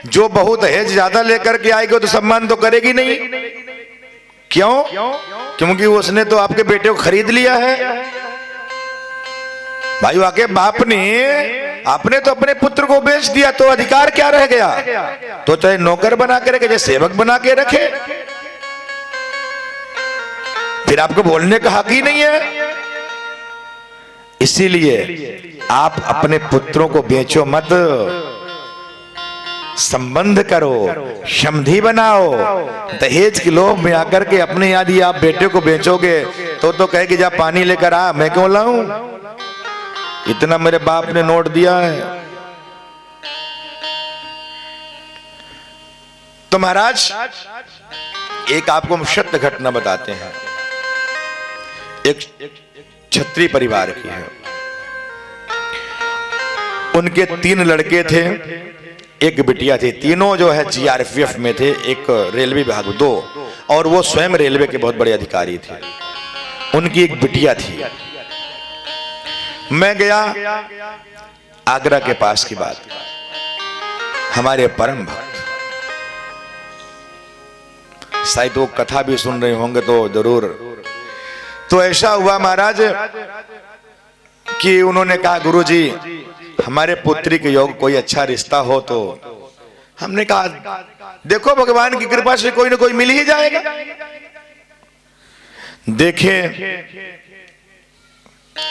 जो बहू दहेज ज्यादा लेकर के आएगी तो सम्मान तो करेगी नहीं। क्यों? क्योंकि उसने तो आपके बेटे को खरीद लिया है। भाई वाकई बाप ने आपने तो अपने पुत्र को बेच दिया, तो अधिकार क्या रह गया? तो चाहे नौकर बना के रखे, चाहे सेवक बना के रखे, फिर आपको बोलने का हक ही नहीं है। इसीलिए आप अपने पुत्रों को बेचो मत, संबंध करो, समधी बनाओ। दहेज के लोभ में आकर के अपने यदि आप बेटे को बेचोगे तो कहे कि जा पानी लेकर आ, मैं क्यों लाऊं, इतना मेरे बाप ने नोट दिया है। तो महाराज एक आपको हम सत्य घटना बताते हैं। एक क्षत्रिय परिवार की है। उनके 3 लड़के थे, एक बिटिया थी। तीनों जो है जीआरपीएफ में थे, एक रेलवे विभाग 2, और वो स्वयं रेलवे के बहुत बड़े अधिकारी थे। उनकी एक बिटिया थी। मैं गया आगरा के पास की बात, हमारे परम भक्त, शायद वो कथा भी सुन रहे होंगे तो जरूर। तो ऐसा हुआ महाराज कि उन्होंने कहा गुरुजी हमारे पुत्री के योग कोई अच्छा रिश्ता हो तो। हमने कहा देखो भगवान की कृपा से कोई ना कोई मिल ही जाएगा। देखे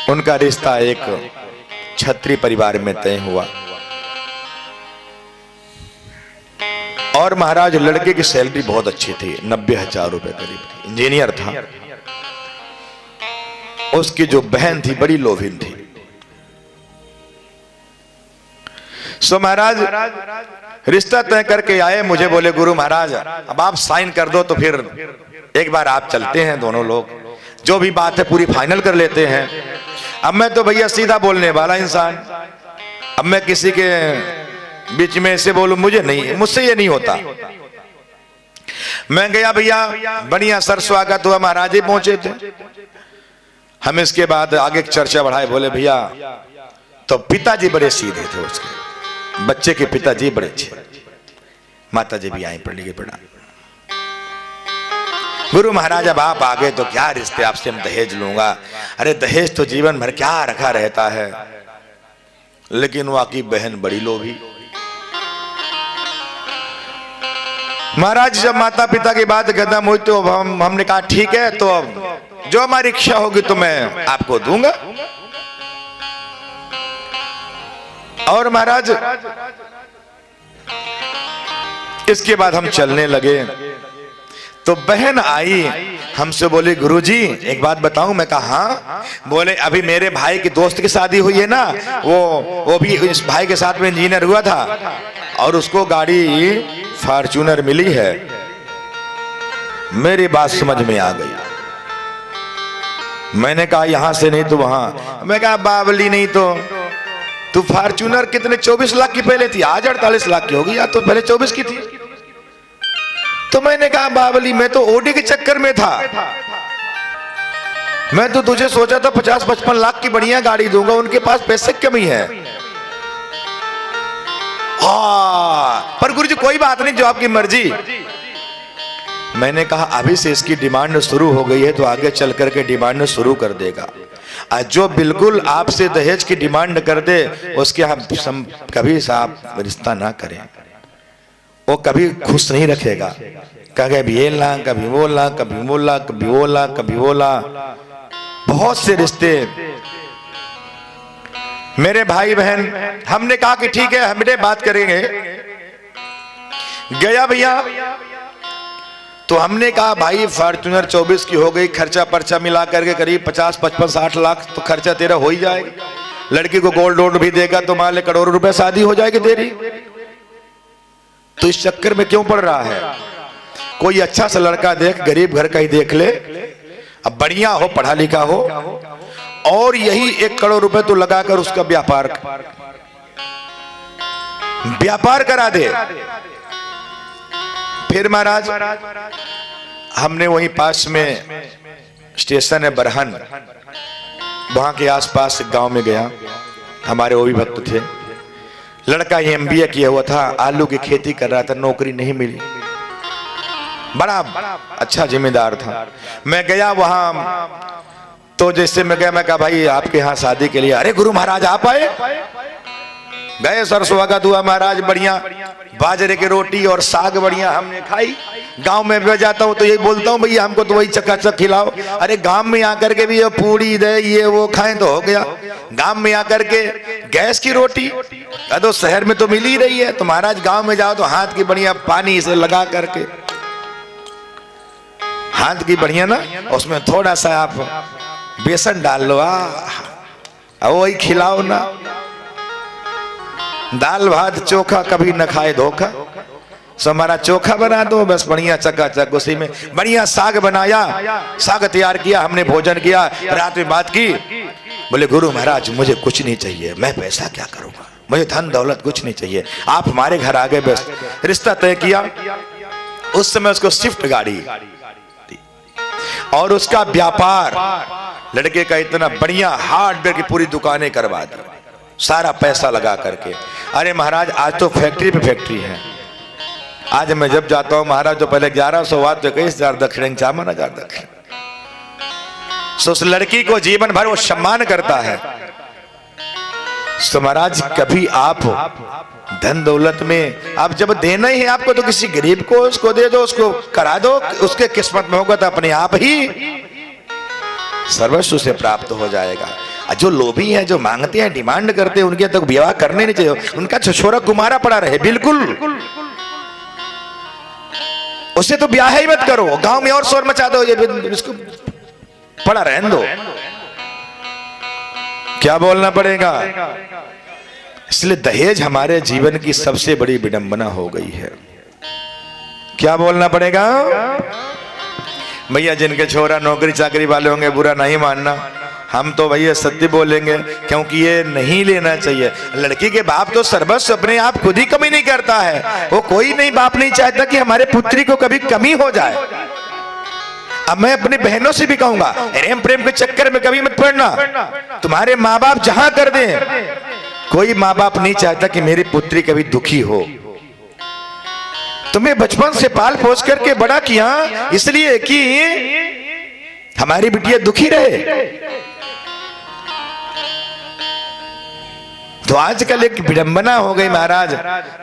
उनका रिश्ता एक क्षत्रिय परिवार में तय हुआ। और महाराज लड़के की सैलरी बहुत अच्छी थी, 90,000 रुपए करीब थी, इंजीनियर था। उसकी जो बहन थी बड़ी लोभिन थी। सो महाराज रिश्ता तय करके आए, मुझे बोले गुरु महाराज अब आप साइन कर दो तो फिर एक बार आप चलते हैं, दोनों लोग जो भी बात है पूरी फाइनल कर लेते हैं। अब मैं तो भैया सीधा बोलने वाला इंसान, अब मैं किसी के बीच में ऐसे बोलूं, मुझसे ये नहीं होता। मैं गया भैया, बढ़िया सर स्वागत हुआ, महाराज जी पहुंचे थे। हम इसके बाद आगे चर्चा बढ़ाए, बोले भैया तो पिताजी बड़े सीधे थे, उसके बच्चे के पिताजी बड़े अच्छे, माता जी भी आई पढ़ ली पढ़ा। गुरु महाराज अब आप आ गए तो क्या रिश्ते, आपसे हम दहेज लूंगा। अरे दहेज तो जीवन भर क्या रखा रहता है। लेकिन वाकई बहन बड़ी लोभी। महाराज जब माता पिता की बात खत्म हुई तो हमने कहा ठीक है, तो अब जो हमारी इच्छा होगी तो मैं आपको दूंगा। और महाराज इसके बाद हम चलने लगे तो बहन आई हमसे, बोले गुरुजी एक बात बताऊं। मैं कहा हाँ। बोले अभी मेरे भाई की दोस्त की शादी हुई है ना, वो भी इस भाई के साथ में इंजीनियर हुआ था और उसको गाड़ी फॉर्च्यूनर मिली है। मेरी बात समझ में आ गई। मैंने कहा यहां से नहीं तो वहां। मैं कहा बावली नहीं तो तू फॉर्च्यूनर कितने 24 लाख की पहले थी, आज 48 लाख की होगी, या तो पहले 24 की थी। तो मैंने कहा बावली मैं तो ओडी के चक्कर में था, मैं तो तुझे सोचा था 50-55 लाख की बढ़िया गाड़ी दूंगा, उनके पास पैसे की कमी है। पर गुरुजी कोई बात नहीं, जो आपकी मर्जी। मैंने कहा अभी से इसकी डिमांड शुरू हो गई है तो आगे चल करके डिमांड शुरू कर देगा। जो बिल्कुल आपसे दहेज की डिमांड कर दे उसके हम कभी साहब रिश्ता ना करें। वो कभी खुश नहीं रखेगा, कभी ये ला कभी वो ला, कभी वो ला, कभी वो ला, कभी वो ला। बहुत से रिश्ते मेरे भाई बहन, हमने कहा कि ठीक है हमने बात करेंगे। गया भैया तो हमने कहा भाई फॉर्च्यूनर 24 की हो गई, खर्चा पर्चा मिला करके करीब 50-55-60 लाख तो खर्चा तेरा हो ही जाएगा। लड़की को गोल्ड लोन भी देगा तो मान ले करोड़ों रुपए शादी हो जाएगी तेरी। तो इस चक्कर में क्यों पड़ रहा है? कोई अच्छा सा लड़का देख, गरीब घर का ही देख ले, अब बढ़िया हो, पढ़ा लिखा हो, और यही 1 करोड़ रुपए तो लगाकर उसका व्यापार करा दे। फिर महाराज हमने वहीं पास में स्टेशन है बरहन, वहां के आसपास गांव में गया। हमारे वो भी भक्त थे, लड़का MBA किया हुआ था, आलू की खेती कर रहा था, नौकरी नहीं मिली, बड़ा अच्छा जिम्मेदार था। मैं गया वहां, तो जैसे मैं गया, मैं कहा भाई आपके यहाँ शादी के लिए, अरे गुरु महाराज आप आए? गए, सर स्वागत हुआ महाराज, बढ़िया बाजरे की रोटी और साग बढ़िया हमने खाई। गांव में भी जाता हूँ तो यही बोलता हूँ भैया हमको तो वही चकाचक खिलाओ। अरे गांव में आकर के भी ये पूड़ी दे ये वो खाएं तो हो गया, गांव में आकर के गैस की रोटी तो शहर में तो मिल ही रही है। तो महाराज गांव में जाओ तो हाथ की बढ़िया पानी से लगा करके, हाथ की बढ़िया ना, उसमें थोड़ा सा आप बेसन डाल लो, वही खिलाओ ना। दाल भात चोखा कभी न खाए धोखा, सो हमारा चोखा बना दो बस बढ़िया चकाचक, उसी में बढ़िया साग बनाया, साग तैयार किया, हमने भोजन किया, रात में बात की। बोले गुरु महाराज मुझे कुछ नहीं चाहिए, मैं पैसा क्या करूंगा, मुझे धन दौलत कुछ नहीं चाहिए, आप हमारे घर आ गए बस। रिश्ता तय किया। उस समय उसको स्विफ्ट गाड़ी और उसका व्यापार, लड़के का इतना बढ़िया हार्डवेयर की पूरी दुकानें करवा दी, सारा पैसा लगा करके। अरे महाराज आज तो फैक्ट्री पे फैक्ट्री है। आज मैं जब जाता हूं महाराज तो पहले 1100 वाट तो 21,000 दक्षिण, 51,000 दक्षिण। सो उस लड़की को जीवन भर वो सम्मान करता है। तो महाराज कभी आप धन दौलत में आप जब देना ही है आपको तो किसी गरीब को उसको दे दो, उसको करा दो, उसके किस्मत में होगा तो अपने आप ही सर्वस्व से प्राप्त हो जाएगा। जो लोभी हैं, जो मांगते हैं, डिमांड करते हैं, उनके तो विवाह करने नहीं चाहिए, उनका छोरा कुमारा पड़ा रहे, बिल्कुल उससे तो ब्याह ही मत करो, गांव में और शोर मचा दो, ये इसको पड़ा रहने दो। क्या बोलना पड़ेगा? इसलिए दहेज हमारे जीवन की सबसे बड़ी विडंबना हो गई है। क्या बोलना पड़ेगा भैया? जिनके छोरा नौकरी चाकरी वाले होंगे बुरा नहीं मानना, हम तो भैया सत्य बोलेंगे, क्योंकि ये नहीं लेना चाहिए। लड़की के बाप तो सर्वस्व अपने आप खुद ही कमी नहीं करता है, वो कोई नहीं बाप नहीं चाहता कि हमारे पुत्री को कभी कमी हो जाए। अब मैं अपनी बहनों से भी कहूंगा, प्रेम प्रेम के चक्कर में कभी मत पड़ना, तुम्हारे माँ बाप जहां कर दें, कोई माँ बाप नहीं चाहता कि मेरी पुत्री कभी दुखी हो। तुम्हें बचपन से पाल पोस करके बड़ा किया इसलिए कि हमारी बिटिया दुखी रहे। तो आजकल एक विडंबना हो गई महाराज,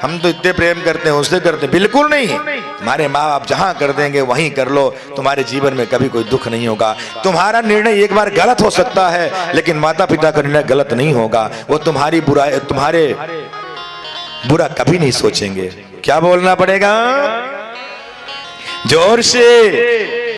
हम तो इतने प्रेम करते हैं उससे करते हैं, बिल्कुल नहीं। तुम्हारे माँ बाप जहां कर देंगे वहीं कर लो, तुम्हारे जीवन में कभी कोई दुख नहीं होगा। तुम्हारा निर्णय एक बार गलत हो सकता है लेकिन माता पिता का निर्णय गलत नहीं होगा, वो तुम्हारी बुराई तुम्हारे बुरा कभी नहीं सोचेंगे। क्या बोलना पड़ेगा? जोर से